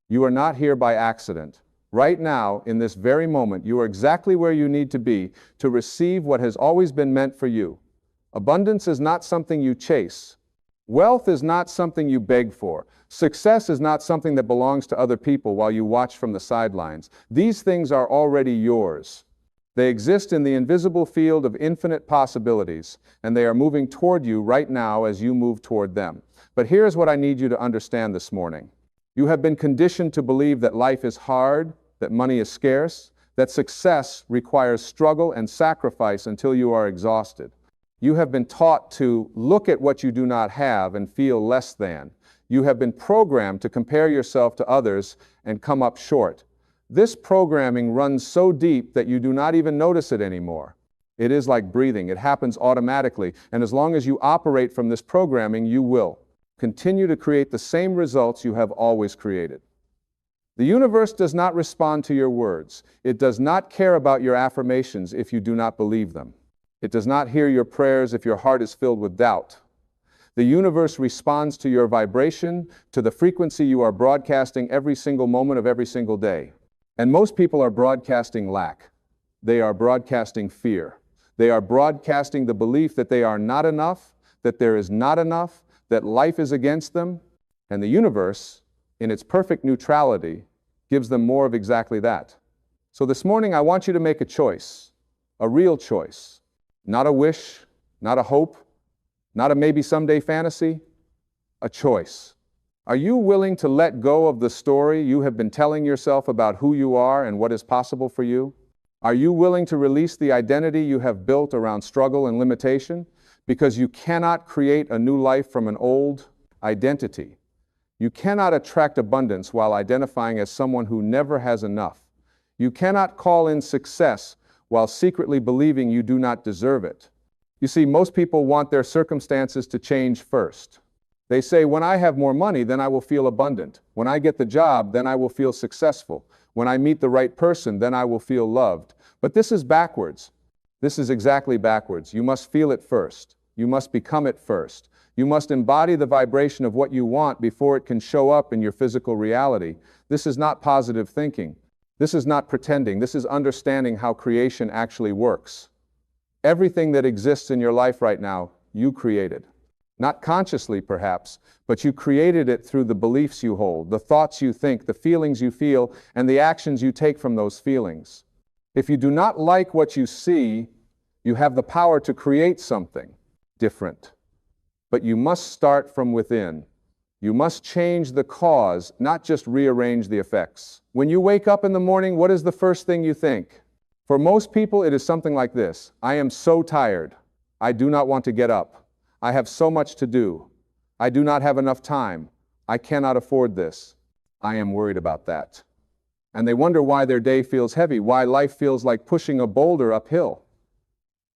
You are not here by accident. Right now, in this very moment, you are exactly where you need to be to receive what has always been meant for you. Abundance is not something you chase. Wealth is not something you beg for. Success is not something that belongs to other people while you watch from the sidelines. These things are already yours. They exist in the invisible field of infinite possibilities, and they are moving toward you right now as you move toward them. But here's what I need you to understand this morning. You have been conditioned to believe that life is hard, that money is scarce, that success requires struggle and sacrifice until you are exhausted. You have been taught to look at what you do not have and feel less than. You have been programmed to compare yourself to others and come up short. This programming runs so deep that you do not even notice it anymore. It is like breathing. It happens automatically, and as long as you operate from this programming, you will continue to create the same results you have always created. The universe does not respond to your words. It does not care about your affirmations if you do not believe them. It does not hear your prayers if your heart is filled with doubt. The universe responds to your vibration, to the frequency you are broadcasting every single moment of every single day. And most people are broadcasting lack. They are broadcasting fear. They are broadcasting the belief that they are not enough, that there is not enough, that life is against them, and the universe, in its perfect neutrality, gives them more of exactly that. So this morning I want you to make a choice, a real choice, not a wish, not a hope, not a maybe someday fantasy, a choice. Are you willing to let go of the story you have been telling yourself about who you are and what is possible for you? Are you willing to release the identity you have built around struggle and limitation? Because you cannot create a new life from an old identity. You cannot attract abundance while identifying as someone who never has enough. You cannot call in success while secretly believing you do not deserve it. You see, most people want their circumstances to change first. They say, when I have more money, then I will feel abundant. When I get the job, then I will feel successful. When I meet the right person, then I will feel loved. But this is backwards. This is exactly backwards. You must feel it first. You must become it first. You must embody the vibration of what you want before it can show up in your physical reality. This is not positive thinking. This is not pretending. This is understanding how creation actually works. Everything that exists in your life right now, you created. Not consciously, perhaps, but you created it through the beliefs you hold, the thoughts you think, the feelings you feel, and the actions you take from those feelings. If you do not like what you see, you have the power to create something different. But you must start from within. You must change the cause, not just rearrange the effects. When you wake up in the morning, what is the first thing you think? For most people, it is something like this: I am so tired. I do not want to get up. I have so much to do. I do not have enough time. I cannot afford this. I am worried about that. And they wonder why their day feels heavy, why life feels like pushing a boulder uphill.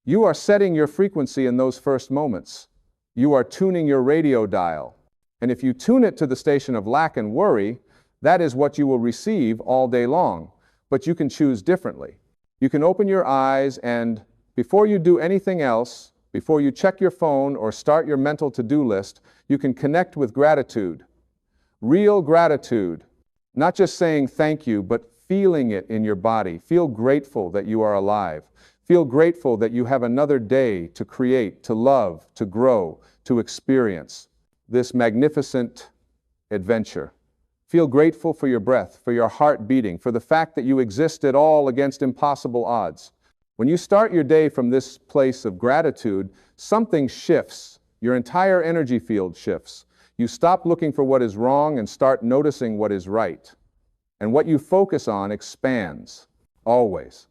You are setting your frequency in those first moments. You are tuning your radio dial. And if you tune it to the station of lack and worry, that is what you will receive all day long. But you can choose differently. You can open your eyes and, before you do anything else, before you check your phone or start your mental to-do list, you can connect with gratitude. Real gratitude. Not just saying thank you, but feeling it in your body. Feel grateful that you are alive. Feel grateful that you have another day to create, to love, to grow, to experience this magnificent adventure. Feel grateful for your breath, for your heart beating, for the fact that you exist at all against impossible odds. When you start your day from this place of gratitude, something shifts. Your entire energy field shifts. You stop looking for what is wrong and start noticing what is right. And what you focus on expands, always.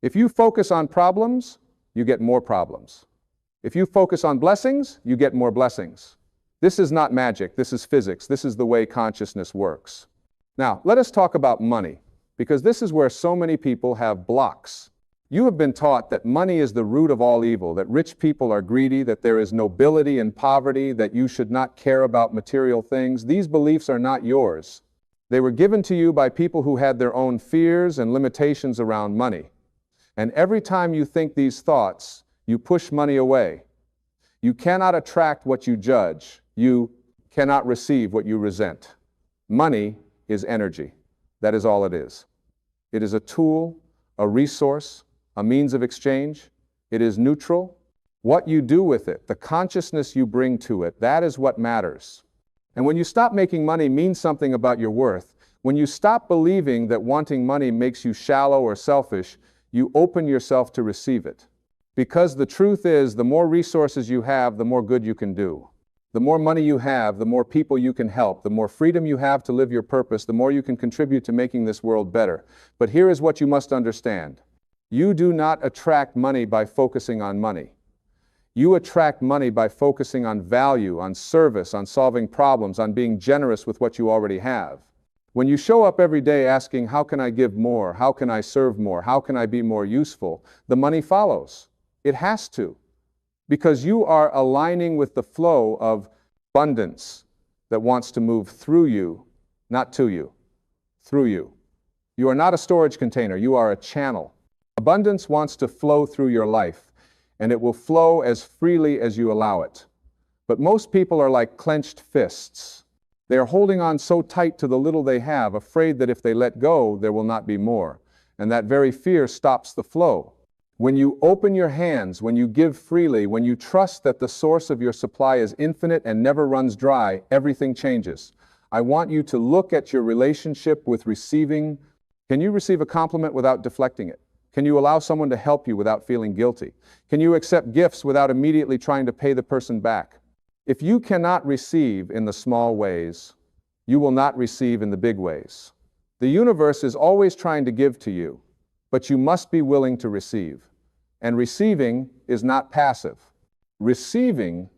If you focus on problems, you get more problems. If you focus on blessings, you get more blessings. This is not magic, this is physics. This is the way consciousness works. Now, let us talk about money, because this is where so many people have blocks. You have been taught that money is the root of all evil, that rich people are greedy, that there is nobility in poverty, that you should not care about material things. These beliefs are not yours. They were given to you by people who had their own fears and limitations around money. And every time you think these thoughts, you push money away. You cannot attract what you judge. You cannot receive what you resent. Money is energy. That is all it is. It is a tool, a resource, a means of exchange. It is neutral. What you do with it, the consciousness you bring to it, that is what matters. And when you stop making money mean something about your worth, when you stop believing that wanting money makes you shallow or selfish, you open yourself to receive it. Because the truth is, the more resources you have, the more good you can do. The more money you have, the more people you can help. The more freedom you have to live your purpose, the more you can contribute to making this world better. But here is what you must understand. You do not attract money by focusing on money. You attract money by focusing on value, on service, on solving problems, on being generous with what you already have. When you show up every day asking, how can I give more? How can I serve more? How can I be more useful? The money follows. It has to. Because you are aligning with the flow of abundance that wants to move through you, not to you, through you. You are not a storage container, you are a channel. Abundance wants to flow through your life, and it will flow as freely as you allow it. But most people are like clenched fists. They are holding on so tight to the little they have, afraid that if they let go, there will not be more. And that very fear stops the flow. When you open your hands, when you give freely, when you trust that the source of your supply is infinite and never runs dry, everything changes. I want you to look at your relationship with receiving. Can you receive a compliment without deflecting it? Can you allow someone to help you without feeling guilty? Can you accept gifts without immediately trying to pay the person back? If you cannot receive in the small ways, you will not receive in the big ways. The universe is always trying to give to you, but you must be willing to receive. And receiving is not passive. Receiving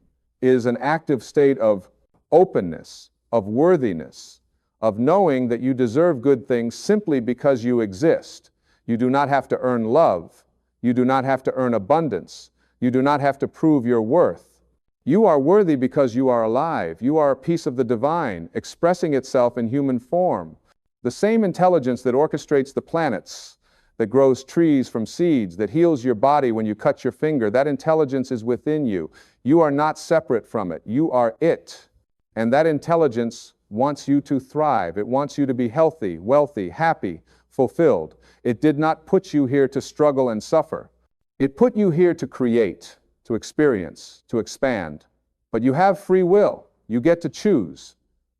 is an active state of openness, of worthiness, of knowing that you deserve good things simply because you exist. You do not have to earn love. You do not have to earn abundance. You do not have to prove your worth. You are worthy because you are alive. You are a piece of the divine, expressing itself in human form. The same intelligence that orchestrates the planets, that grows trees from seeds, that heals your body when you cut your finger, that intelligence is within you. You are not separate from it. You are it. And that intelligence wants you to thrive. It wants you to be healthy, wealthy, happy, fulfilled. It did not put you here to struggle and suffer. It put you here to create, to experience, to expand. But you have free will. You get to choose.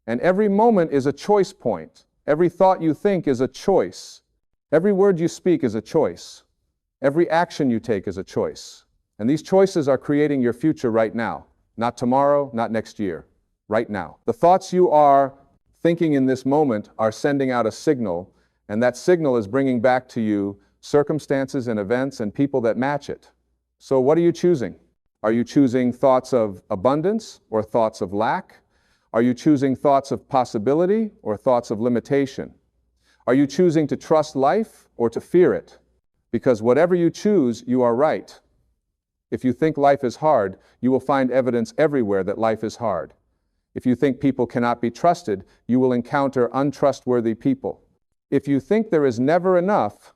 And every moment is a choice point. Every thought you think is a choice. Every word you speak is a choice. Every action you take is a choice. And these choices are creating your future right now. Not tomorrow, not next year. Right now. The thoughts you are thinking in this moment are sending out a signal, and that signal is bringing back to you circumstances and events and people that match it. So what are you choosing? Are you choosing thoughts of abundance or thoughts of lack? Are you choosing thoughts of possibility or thoughts of limitation? Are you choosing to trust life or to fear it? Because whatever you choose, you are right. If you think life is hard, you will find evidence everywhere that life is hard. If you think people cannot be trusted, you will encounter untrustworthy people. If you think there is never enough,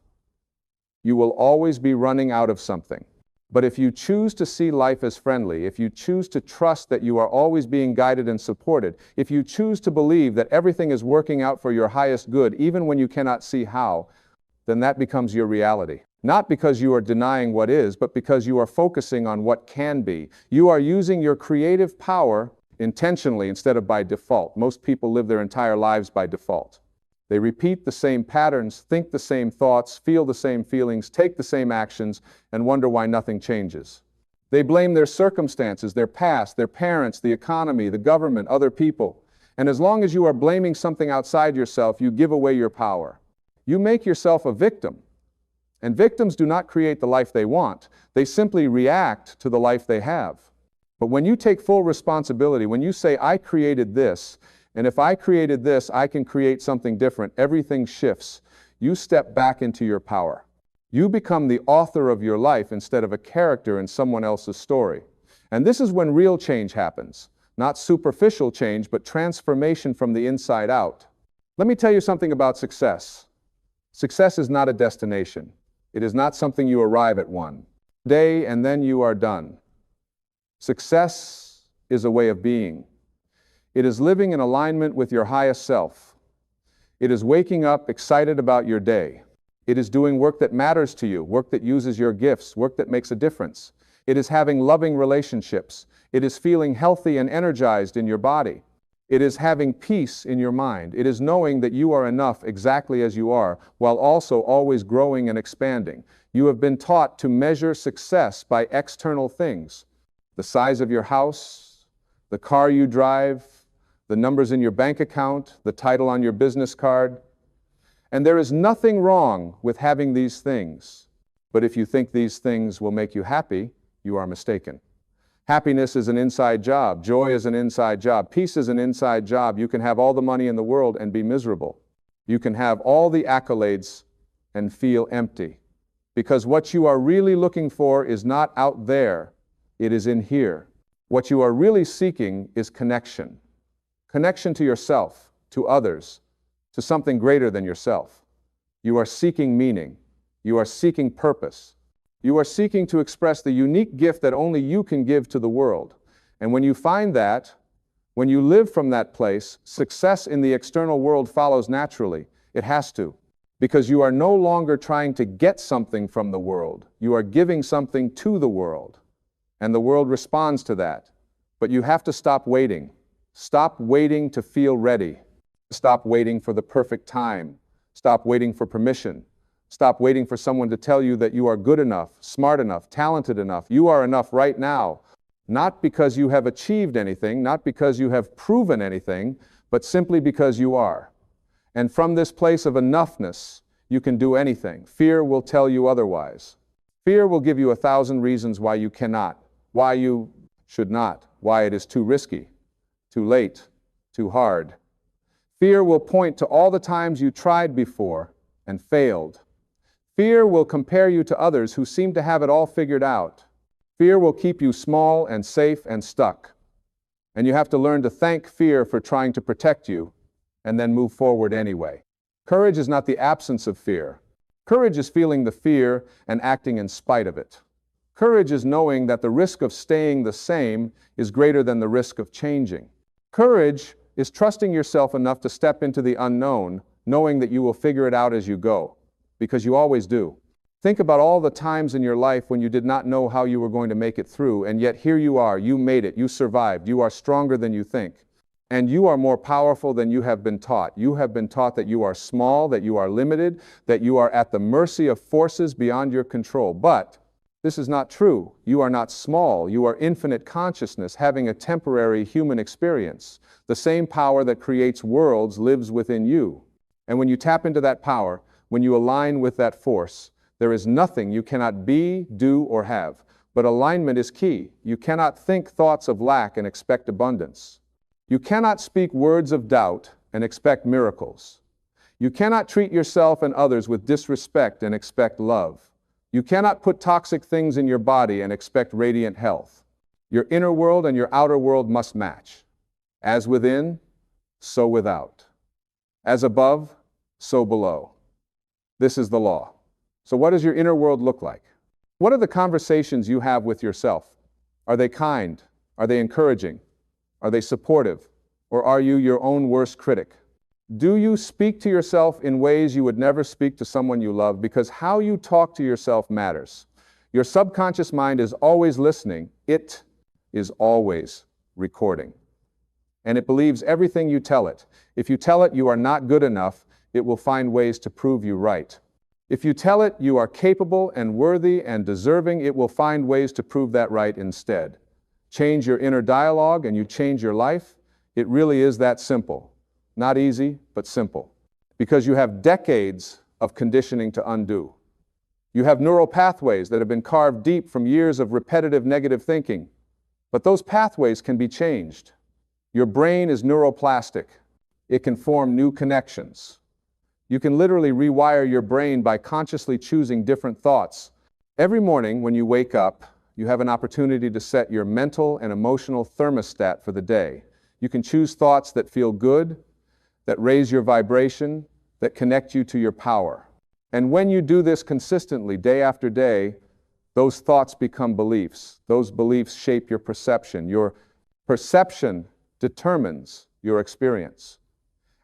you will always be running out of something. But if you choose to see life as friendly, if you choose to trust that you are always being guided and supported, if you choose to believe that everything is working out for your highest good, even when you cannot see how, then that becomes your reality. Not because you are denying what is, but because you are focusing on what can be. You are using your creative power intentionally instead of by default. Most people live their entire lives by default. They repeat the same patterns, think the same thoughts, feel the same feelings, take the same actions, and wonder why nothing changes. They blame their circumstances, their past, their parents, the economy, the government, other people. And as long as you are blaming something outside yourself, you give away your power. You make yourself a victim. And victims do not create the life they want. They simply react to the life they have. But when you take full responsibility, when you say, I created this, and if I created this, I can create something different, everything shifts. You step back into your power. You become the author of your life instead of a character in someone else's story. And this is when real change happens. Not superficial change, but transformation from the inside out. Let me tell you something about success. Success is not a destination. It is not something you arrive at one day and then you are done. Success is a way of being. It is living in alignment with your highest self. It is waking up excited about your day. It is doing work that matters to you, work that uses your gifts, work that makes a difference. It is having loving relationships. It is feeling healthy and energized in your body. It is having peace in your mind. It is knowing that you are enough exactly as you are, while also always growing and expanding. You have been taught to measure success by external things. The size of your house, the car you drive, the numbers in your bank account, the title on your business card. And there is nothing wrong with having these things. But if you think these things will make you happy, you are mistaken. Happiness is an inside job. Joy is an inside job. Peace is an inside job. You can have all the money in the world and be miserable. You can have all the accolades and feel empty. Because what you are really looking for is not out there, it is in here. What you are really seeking is connection. Connection to yourself, to others, to something greater than yourself. You are seeking meaning. You are seeking purpose. You are seeking to express the unique gift that only you can give to the world. And when you find that, when you live from that place, success in the external world follows naturally. It has to. Because you are no longer trying to get something from the world. You are giving something to the world. And the world responds to that. But you have to stop waiting. Stop waiting to feel ready. Stop waiting for the perfect time. Stop waiting for permission. Stop waiting for someone to tell you that you are good enough, smart enough, talented enough. You are enough right now. Not because you have achieved anything, not because you have proven anything, but simply because you are. And from this place of enoughness, you can do anything. Fear will tell you otherwise. Fear will give you 1,000 reasons why you cannot, why you should not, why it is too risky, too late, too hard. Fear will point to all the times you tried before and failed. Fear will compare you to others who seem to have it all figured out. Fear will keep you small and safe and stuck. And you have to learn to thank fear for trying to protect you and then move forward anyway. Courage is not the absence of fear. Courage is feeling the fear and acting in spite of it. Courage is knowing that the risk of staying the same is greater than the risk of changing. Courage is trusting yourself enough to step into the unknown, knowing that you will figure it out as you go. Because you always do. Think about all the times in your life when you did not know how you were going to make it through, and yet here you are, you made it, you survived, you are stronger than you think. And you are more powerful than you have been taught. You have been taught that you are small, that you are limited, that you are at the mercy of forces beyond your control. But this is not true. You are not small. You are infinite consciousness having a temporary human experience. The same power that creates worlds lives within you. And when you tap into that power, when you align with that force, there is nothing you cannot be, do, or have. But alignment is key. You cannot think thoughts of lack and expect abundance. You cannot speak words of doubt and expect miracles. You cannot treat yourself and others with disrespect and expect love. You cannot put toxic things in your body and expect radiant health. Your inner world and your outer world must match. As within, so without. As above, so below. This is the law. So what does your inner world look like? What are the conversations you have with yourself? Are they kind? Are they encouraging? Are they supportive? Or are you your own worst critic? Do you speak to yourself in ways you would never speak to someone you love? Because how you talk to yourself matters. Your subconscious mind is always listening. It is always recording. And it believes everything you tell it. If you tell it you are not good enough, it will find ways to prove you right. If you tell it you are capable and worthy and deserving, it will find ways to prove that right instead. Change your inner dialogue and you change your life. It really is that simple. Not easy, but simple. Because you have decades of conditioning to undo. You have neural pathways that have been carved deep from years of repetitive negative thinking. But those pathways can be changed. Your brain is neuroplastic. It can form new connections. You can literally rewire your brain by consciously choosing different thoughts. Every morning when you wake up, you have an opportunity to set your mental and emotional thermostat for the day. You can choose thoughts that feel good, that raise your vibration, that connect you to your power. And when you do this consistently, day after day, those thoughts become beliefs. Those beliefs shape your perception. Your perception determines your experience.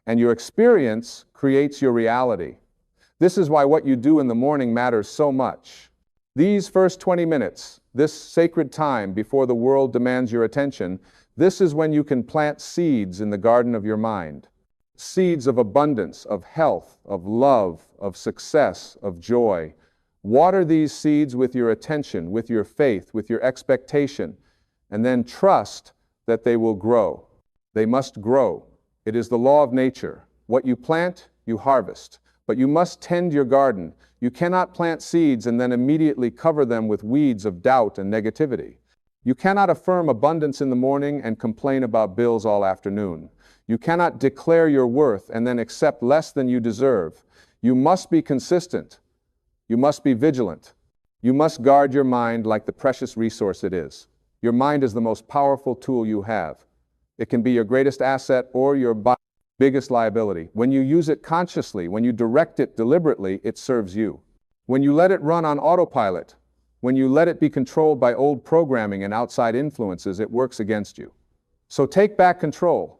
And your experience creates your reality. This is why what you do in the morning matters so much. These first 20 minutes, this sacred time before the world demands your attention, this is when you can plant seeds in the garden of your mind. Seeds of abundance, of health, of love, of success, of joy. Water these seeds with your attention, with your faith, with your expectation, and then trust that they will grow. They must grow. It is the law of nature. What you plant, you harvest. But you must tend your garden. You cannot plant seeds and then immediately cover them with weeds of doubt and negativity. You cannot affirm abundance in the morning and complain about bills all afternoon. You cannot declare your worth and then accept less than you deserve. You must be consistent. You must be vigilant. You must guard your mind like the precious resource it is. Your mind is the most powerful tool you have. It can be your greatest asset or your biggest liability. When you use it consciously, when you direct it deliberately, it serves you. When you let it run on autopilot, when you let it be controlled by old programming and outside influences, it works against you. So take back control.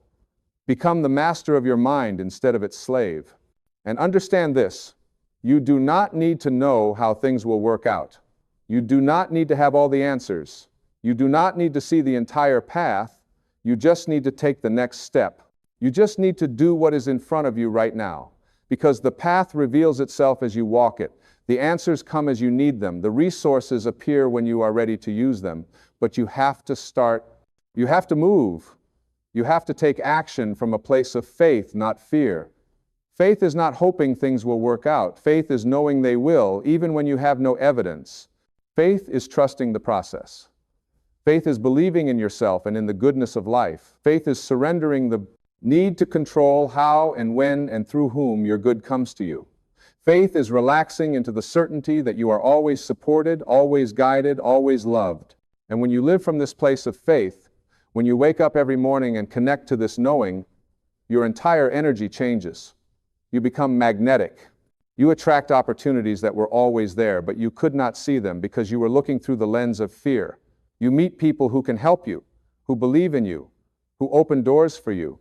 Become the master of your mind instead of its slave. And understand this, you do not need to know how things will work out. You do not need to have all the answers. You do not need to see the entire path. You just need to take the next step. You just need to do what is in front of you right now, because the path reveals itself as you walk it. The answers come as you need them. The resources appear when you are ready to use them. But you have to start. You have to move. You have to take action from a place of faith, not fear. Faith is not hoping things will work out. Faith is knowing they will, even when you have no evidence. Faith is trusting the process. Faith is believing in yourself and in the goodness of life. Faith is surrendering the need to control how and when and through whom your good comes to you. Faith is relaxing into the certainty that you are always supported, always guided, always loved. And when you live from this place of faith, when you wake up every morning and connect to this knowing, your entire energy changes. You become magnetic. You attract opportunities that were always there, but you could not see them because you were looking through the lens of fear. You meet people who can help you, who believe in you, who open doors for you.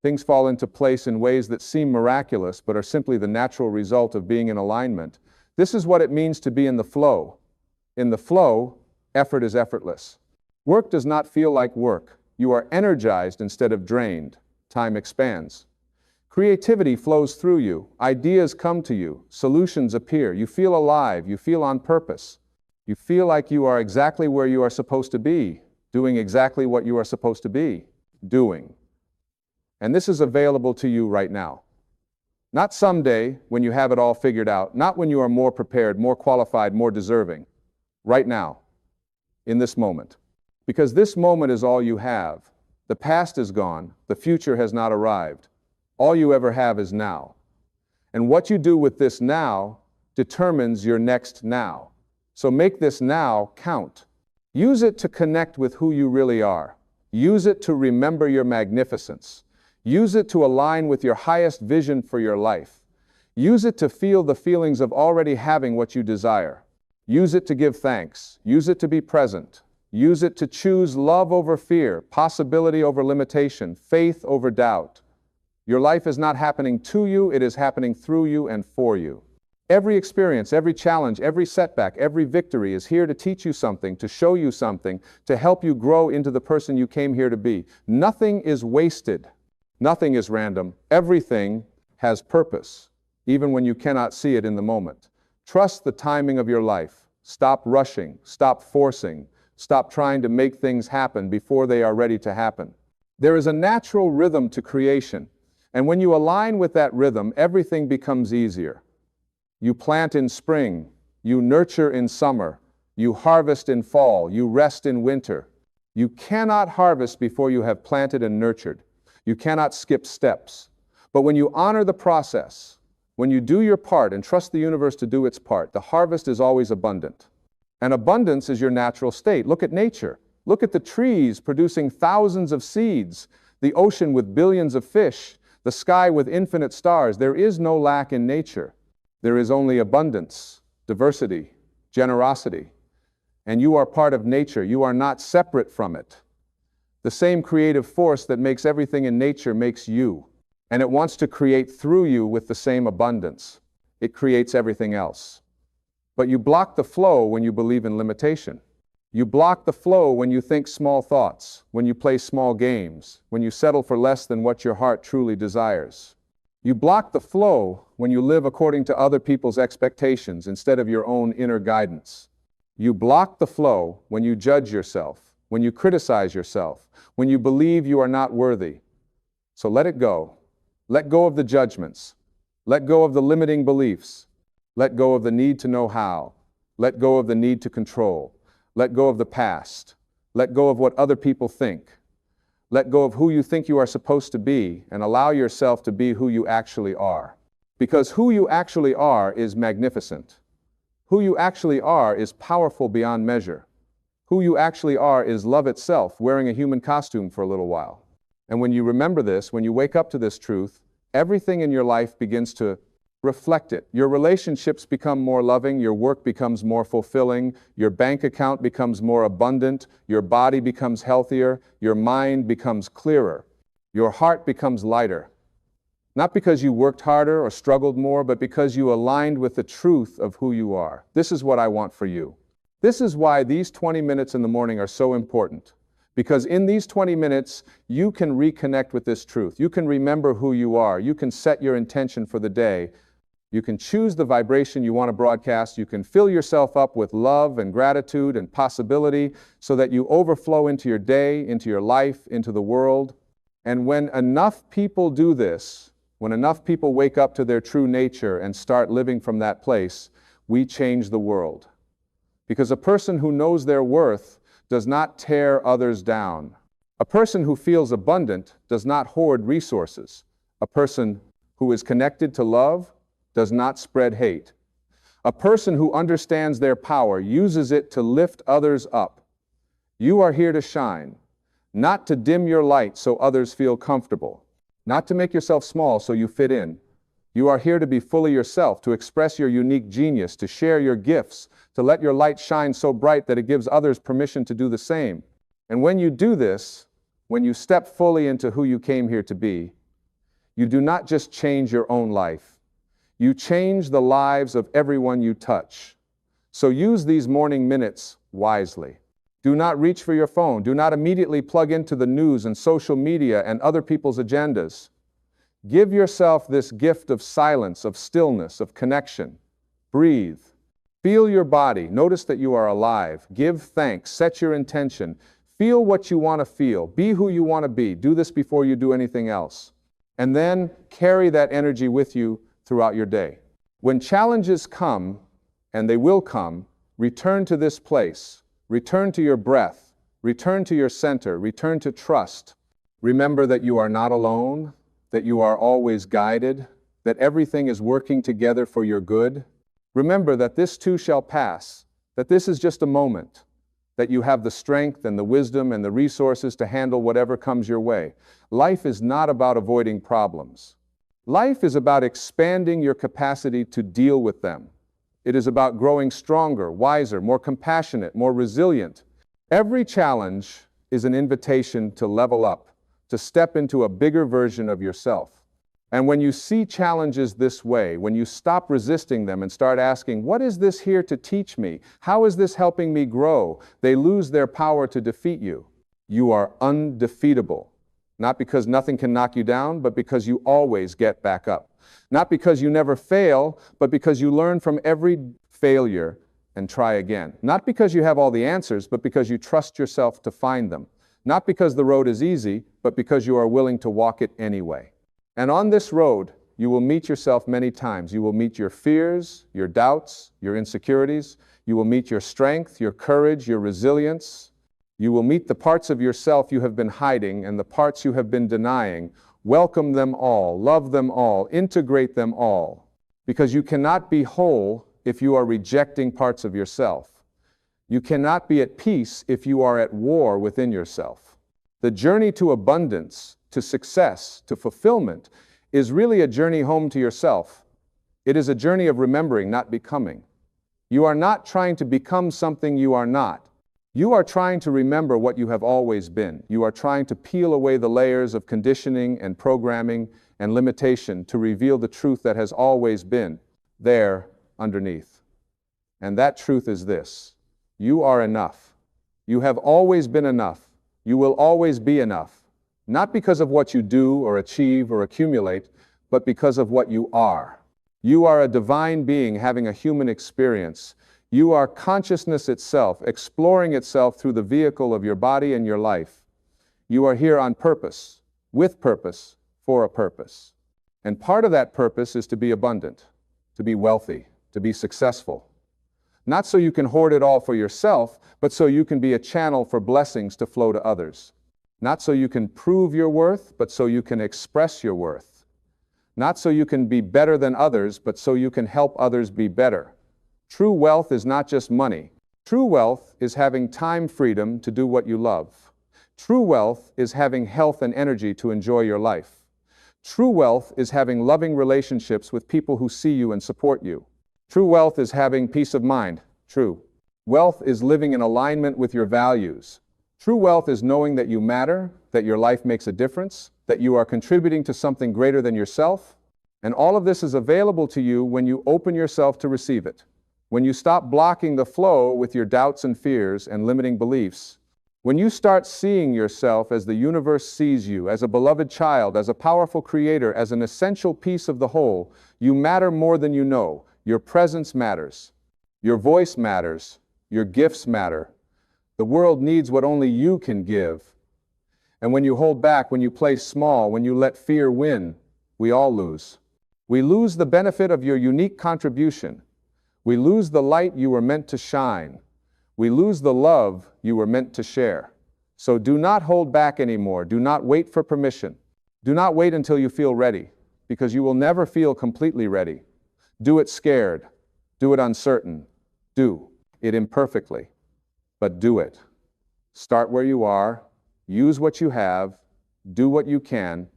Things fall into place in ways that seem miraculous, but are simply the natural result of being in alignment. This is what it means to be in the flow. In the flow, effort is effortless. Work does not feel like work. You are energized instead of drained. Time expands. Creativity flows through you. Ideas come to you. Solutions appear. You feel alive. You feel on purpose. You feel like you are exactly where you are supposed to be, doing exactly what you are supposed to be doing. And this is available to you right now. Not someday when you have it all figured out, not when you are more prepared, more qualified, more deserving. Right now, in this moment. Because this moment is all you have. The past is gone. The future has not arrived. All you ever have is now. And what you do with this now determines your next now. So make this now count. Use it to connect with who you really are. Use it to remember your magnificence. Use it to align with your highest vision for your life. Use it to feel the feelings of already having what you desire. Use it to give thanks. Use it to be present. Use it to choose love over fear, possibility over limitation, faith over doubt. Your life is not happening to you, it is happening through you and for you. Every experience, every challenge, every setback, every victory is here to teach you something, to show you something, to help you grow into the person you came here to be. Nothing is wasted. Nothing is random. Everything has purpose, even when you cannot see it in the moment. Trust the timing of your life. Stop rushing. Stop forcing. Stop trying to make things happen before they are ready to happen. There is a natural rhythm to creation, and when you align with that rhythm, everything becomes easier. You plant in spring. You nurture in summer. You harvest in fall. You rest in winter. You cannot harvest before you have planted and nurtured. You cannot skip steps. But when you honor the process, when you do your part and trust the universe to do its part, the harvest is always abundant. And abundance is your natural state. Look at nature. Look at the trees producing thousands of seeds, the ocean with billions of fish, the sky with infinite stars. There is no lack in nature. There is only abundance, diversity, generosity. And you are part of nature. You are not separate from it. The same creative force that makes everything in nature makes you. and it wants to create through you with the same abundance. It creates everything else. But you block the flow when you believe in limitation. You block the flow when you think small thoughts, when you play small games, when you settle for less than what your heart truly desires. You block the flow when you live according to other people's expectations instead of your own inner guidance. You block the flow when you judge yourself, when you criticize yourself, when you believe you are not worthy. So let it go. Let go of the judgments. Let go of the limiting beliefs. Let go of the need to know how. Let go of the need to control. Let go of the past. Let go of what other people think. Let go of who you think you are supposed to be and allow yourself to be who you actually are. Because who you actually are is magnificent. Who you actually are is powerful beyond measure. Who you actually are is love itself, wearing a human costume for a little while. And when you remember this, when you wake up to this truth, everything in your life begins to reflect it. Your relationships become more loving, your work becomes more fulfilling, your bank account becomes more abundant, your body becomes healthier, your mind becomes clearer, your heart becomes lighter. Not because you worked harder or struggled more, but because you aligned with the truth of who you are. This is what I want for you. This is why these 20 minutes in the morning are so important. Because in these 20 minutes, you can reconnect with this truth. You can remember who you are. You can set your intention for the day. You can choose the vibration you want to broadcast. You can fill yourself up with love and gratitude and possibility so that you overflow into your day, into your life, into the world. And when enough people do this, when enough people wake up to their true nature and start living from that place, we change the world. Because a person who knows their worth does not tear others down. A person who feels abundant does not hoard resources. A person who is connected to love does not spread hate. A person who understands their power uses it to lift others up. You are here to shine, not to dim your light so others feel comfortable, not to make yourself small so you fit in. You are here to be fully yourself, to express your unique genius, to share your gifts, to let your light shine so bright that it gives others permission to do the same. And when you do this, when you step fully into who you came here to be, you do not just change your own life. You change the lives of everyone you touch. So use these morning minutes wisely. Do not reach for your phone. Do not immediately plug into the news and social media and other people's agendas. Give yourself this gift of silence, of stillness, of connection. Breathe. Feel your body. Notice that you are alive. Give thanks. Set your intention. Feel what you want to feel. Be who you want to be. Do this before you do anything else. And then carry that energy with you throughout your day. When challenges come, and they will come, return to this place. Return to your breath. Return to your center. Return to trust. Remember that you are not alone, that you are always guided, that everything is working together for your good. Remember that this too shall pass, that this is just a moment, that you have the strength and the wisdom and the resources to handle whatever comes your way. Life is not about avoiding problems. Life is about expanding your capacity to deal with them. It is about growing stronger, wiser, more compassionate, more resilient. Every challenge is an invitation to level up, to step into a bigger version of yourself. And when you see challenges this way, when you stop resisting them and start asking, what is this here to teach me? How is this helping me grow? They lose their power to defeat you. You are undefeatable. Not because nothing can knock you down, but because you always get back up. Not because you never fail, but because you learn from every failure and try again. Not because you have all the answers, but because you trust yourself to find them. Not because the road is easy, but because you are willing to walk it anyway. And on this road, you will meet yourself many times. You will meet your fears, your doubts, your insecurities. You will meet your strength, your courage, your resilience. You will meet the parts of yourself you have been hiding and the parts you have been denying. Welcome them all, love them all, integrate them all. Because you cannot be whole if you are rejecting parts of yourself. You cannot be at peace if you are at war within yourself. The journey to abundance, to success, to fulfillment is really a journey home to yourself. It is a journey of remembering, not becoming. You are not trying to become something you are not. You are trying to remember what you have always been. You are trying to peel away the layers of conditioning and programming and limitation to reveal the truth that has always been there underneath. And that truth is this: you are enough. You have always been enough. You will always be enough. Not because of what you do or achieve or accumulate, but because of what you are. You are a divine being having a human experience. You are consciousness itself, exploring itself through the vehicle of your body and your life. You are here on purpose, with purpose, for a purpose. And part of that purpose is to be abundant, to be wealthy, to be successful. Not so you can hoard it all for yourself, but so you can be a channel for blessings to flow to others. Not so you can prove your worth, but so you can express your worth. Not so you can be better than others, but so you can help others be better. True wealth is not just money. True wealth is having time freedom to do what you love. True wealth is having health and energy to enjoy your life. True wealth is having loving relationships with people who see you and support you. True wealth is having peace of mind. True wealth is living in alignment with your values. True wealth is knowing that you matter, that your life makes a difference, that you are contributing to something greater than yourself. And all of this is available to you when you open yourself to receive it. When you stop blocking the flow with your doubts and fears and limiting beliefs. When you start seeing yourself as the universe sees you, as a beloved child, as a powerful creator, as an essential piece of the whole, you matter more than you know. Your presence matters. Your voice matters. Your gifts matter. The world needs what only you can give. And when you hold back, when you play small, when you let fear win, we all lose. We lose the benefit of your unique contribution. We lose the light you were meant to shine. We lose the love you were meant to share. So do not hold back anymore. Do not wait for permission. Do not wait until you feel ready, because you will never feel completely ready. Do it scared. Do it uncertain. Do it imperfectly. But do it. Start where you are. Use what you have. Do what you can.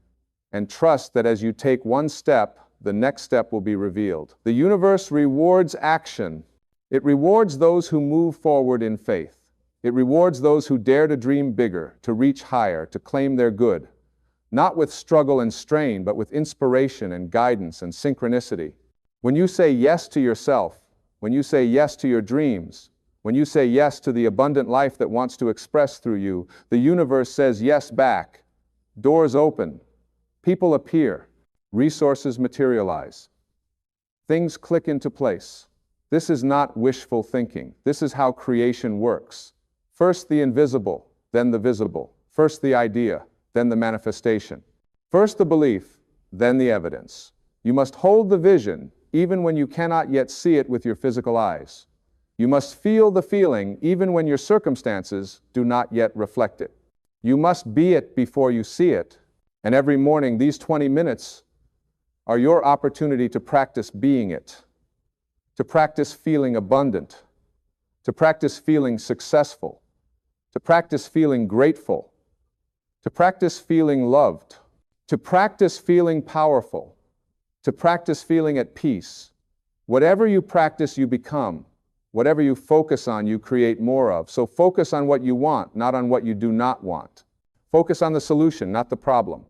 And trust that as you take one step, the next step will be revealed. The universe rewards action. It rewards those who move forward in faith. It rewards those who dare to dream bigger, to reach higher, to claim their good. Not with struggle and strain, but with inspiration and guidance and synchronicity. When you say yes to yourself, when you say yes to your dreams, when you say yes to the abundant life that wants to express through you, the universe says yes back. Doors open. People appear. Resources materialize. Things click into place. This is not wishful thinking. This is how creation works. First the invisible, then the visible. First the idea, then the manifestation. First the belief, then the evidence. You must hold the vision, even when you cannot yet see it with your physical eyes. You must feel the feeling, even when your circumstances do not yet reflect it. You must be it before you see it. And every morning, these 20 minutes are your opportunity to practice being it, to practice feeling abundant, to practice feeling successful, to practice feeling grateful, to practice feeling loved, to practice feeling powerful, to practice feeling at peace. Whatever you practice, you become. Whatever you focus on, you create more of. So focus on what you want, not on what you do not want. Focus on the solution, not the problem.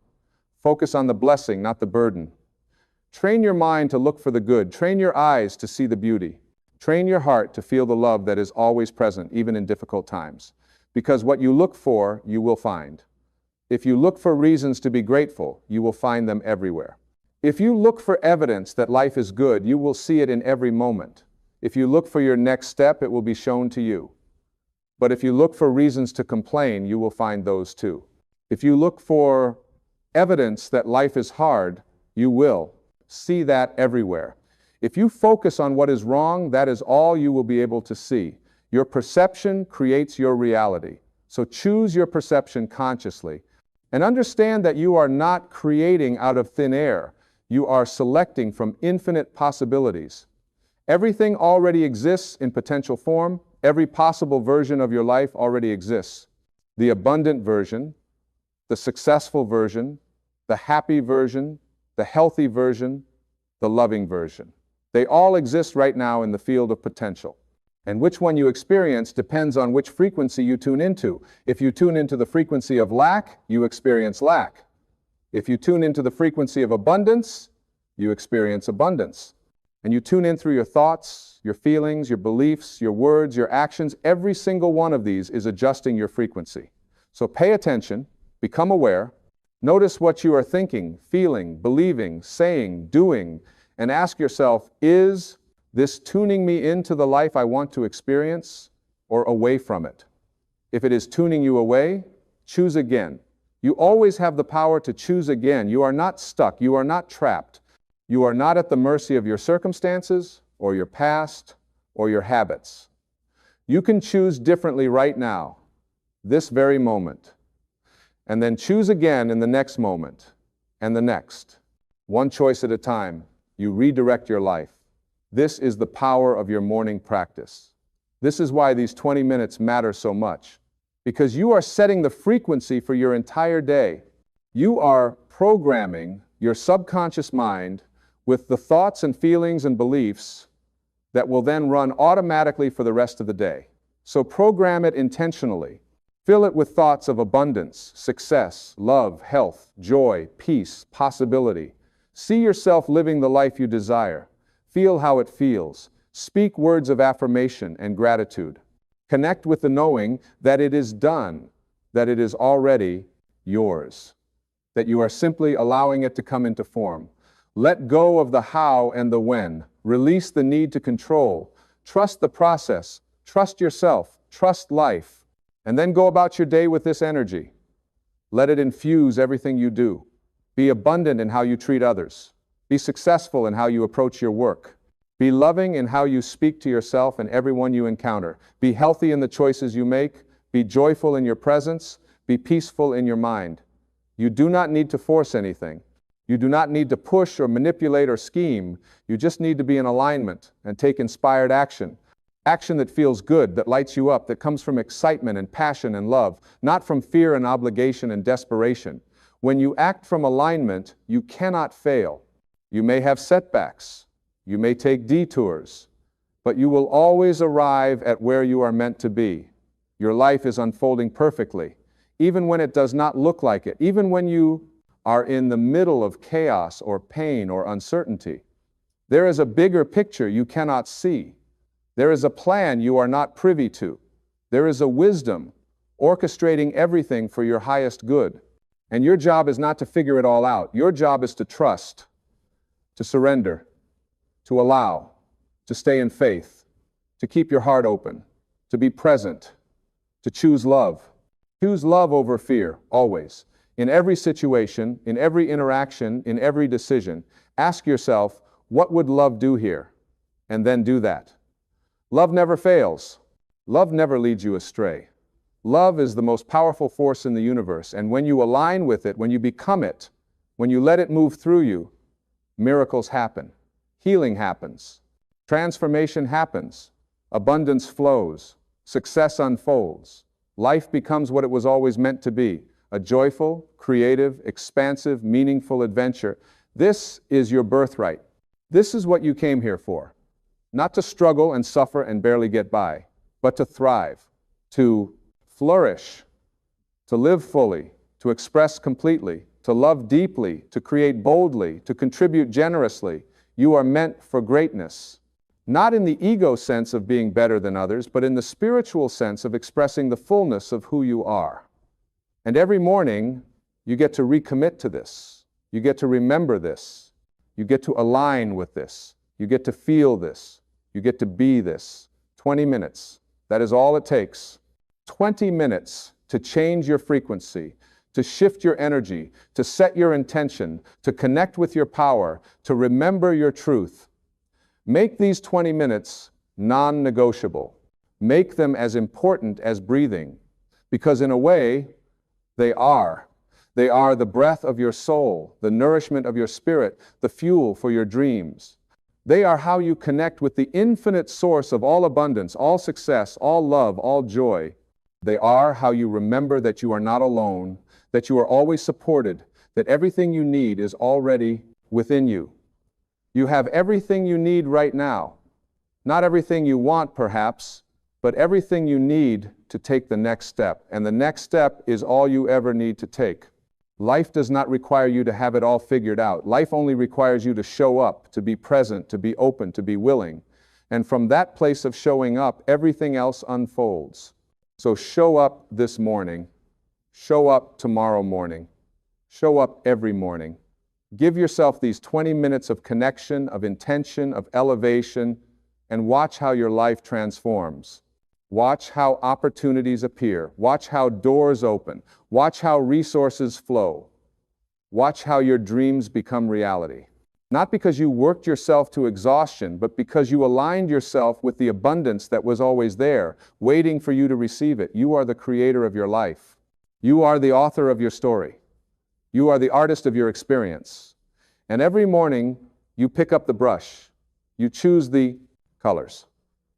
Focus on the blessing, not the burden. Train your mind to look for the good. Train your eyes to see the beauty. Train your heart to feel the love that is always present, even in difficult times. Because what you look for, you will find. If you look for reasons to be grateful, you will find them everywhere. If you look for evidence that life is good, you will see it in every moment. If you look for your next step, it will be shown to you. But if you look for reasons to complain, you will find those too. If you look for evidence that life is hard, you will see that everywhere. If you focus on what is wrong, that is all you will be able to see. Your perception creates your reality. So choose your perception consciously. And understand that you are not creating out of thin air. You are selecting from infinite possibilities. Everything already exists in potential form. Every possible version of your life already exists. The abundant version, the successful version, the happy version, the healthy version, the loving version. They all exist right now in the field of potential. And which one you experience depends on which frequency you tune into. If you tune into the frequency of lack, you experience lack. If you tune into the frequency of abundance, you experience abundance. And you tune in through your thoughts, your feelings, your beliefs, your words, your actions. Every single one of these is adjusting your frequency. So pay attention, become aware, notice what you are thinking, feeling, believing, saying, doing, and ask yourself, is this tuning me into the life I want to experience or away from it? If it is tuning you away, choose again. You always have the power to choose again. You are not stuck. You are not trapped. You are not at the mercy of your circumstances or your past or your habits. You can choose differently right now, this very moment, and then choose again in the next moment and the next. One choice at a time, you redirect your life. This is the power of your morning practice. This is why these 20 minutes matter so much, because you are setting the frequency for your entire day. You are programming your subconscious mind with the thoughts and feelings and beliefs that will then run automatically for the rest of the day. So program it intentionally. Fill it with thoughts of abundance, success, love, health, joy, peace, possibility. See yourself living the life you desire. Feel how it feels. Speak words of affirmation and gratitude. Connect with the knowing that it is done, that it is already yours, that you are simply allowing it to come into form. Let go of the how and the when. Release the need to control. Trust the process. Trust yourself. Trust life. And then go about your day with this energy. Let it infuse everything you do. Be abundant in how you treat others. Be successful in how you approach your work. Be loving in how you speak to yourself and everyone you encounter. Be healthy in the choices you make. Be joyful in your presence. Be peaceful in your mind. You do not need to force anything. You do not need to push or manipulate or scheme. You just need to be in alignment and take inspired action. Action that feels good, that lights you up, that comes from excitement and passion and love, not from fear and obligation and desperation. When you act from alignment, you cannot fail. You may have setbacks. You may take detours, but you will always arrive at where you are meant to be. Your life is unfolding perfectly, even when it does not look like it, even when you are in the middle of chaos or pain or uncertainty. There is a bigger picture you cannot see. There is a plan you are not privy to. There is a wisdom orchestrating everything for your highest good. And your job is not to figure it all out. Your job is to trust, to surrender, to allow, to stay in faith, to keep your heart open, to be present, to choose love. Choose love over fear, always. In every situation, in every interaction, in every decision, ask yourself, what would love do here? And then do that. Love never fails. Love never leads you astray. Love is the most powerful force in the universe, and when you align with it, when you become it, when you let it move through you, miracles happen. Healing happens. Transformation happens. Abundance flows. Success unfolds. Life becomes what it was always meant to be. A joyful, creative, expansive, meaningful adventure. This is your birthright. This is what you came here for. Not to struggle and suffer and barely get by, but to thrive, to flourish, to live fully, to express completely, to love deeply, to create boldly, to contribute generously. You are meant for greatness. Not in the ego sense of being better than others, but in the spiritual sense of expressing the fullness of who you are. And every morning, you get to recommit to this. You get to remember this. You get to align with this. You get to feel this. You get to be this. 20 minutes. That is all it takes. 20 minutes to change your frequency, to shift your energy, to set your intention, to connect with your power, to remember your truth. Make these 20 minutes non-negotiable. Make them as important as breathing, because in a way, they are. They are the breath of your soul, the nourishment of your spirit, the fuel for your dreams. They are how you connect with the infinite source of all abundance, all success, all love, all joy. They are how you remember that you are not alone, that you are always supported, that everything you need is already within you. You have everything you need right now. Not everything you want, perhaps, but everything you need to take the next step. And the next step is all you ever need to take. Life does not require you to have it all figured out. Life only requires you to show up, to be present, to be open, to be willing. And from that place of showing up, everything else unfolds. So show up this morning. Show up tomorrow morning. Show up every morning. Give yourself these 20 minutes of connection, of intention, of elevation, and watch how your life transforms. Watch how opportunities appear. Watch how doors open. Watch how resources flow. Watch how your dreams become reality. Not because you worked yourself to exhaustion, but because you aligned yourself with the abundance that was always there, waiting for you to receive it. You are the creator of your life. You are the author of your story. You are the artist of your experience. And every morning, you pick up the brush. You choose the colors.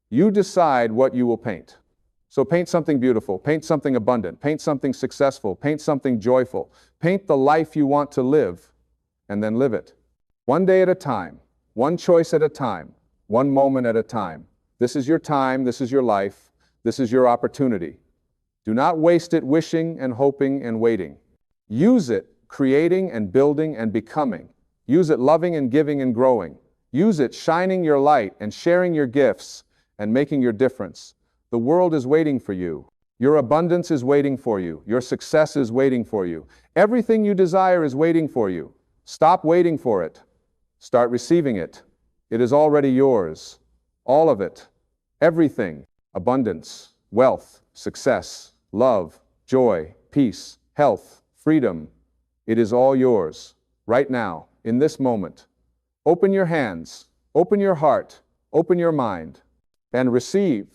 You decide what you will paint. So paint something beautiful, paint something abundant, paint something successful, paint something joyful. Paint the life you want to live, and then live it. One day at a time, one choice at a time, one moment at a time. This is your time, this is your life, this is your opportunity. Do not waste it wishing and hoping and waiting. Use it creating and building and becoming. Use it loving and giving and growing. Use it shining your light and sharing your gifts and making your difference. The world is waiting for you. Your abundance is waiting for you. Your success is waiting for you. Everything you desire is waiting for you. Stop waiting for it. Start receiving it. It is already yours. All of it. Everything. Abundance, wealth, success, love, joy, peace, health, freedom. It is all yours. Right now, in this moment. Open your hands. Open your heart. Open your mind. And receive.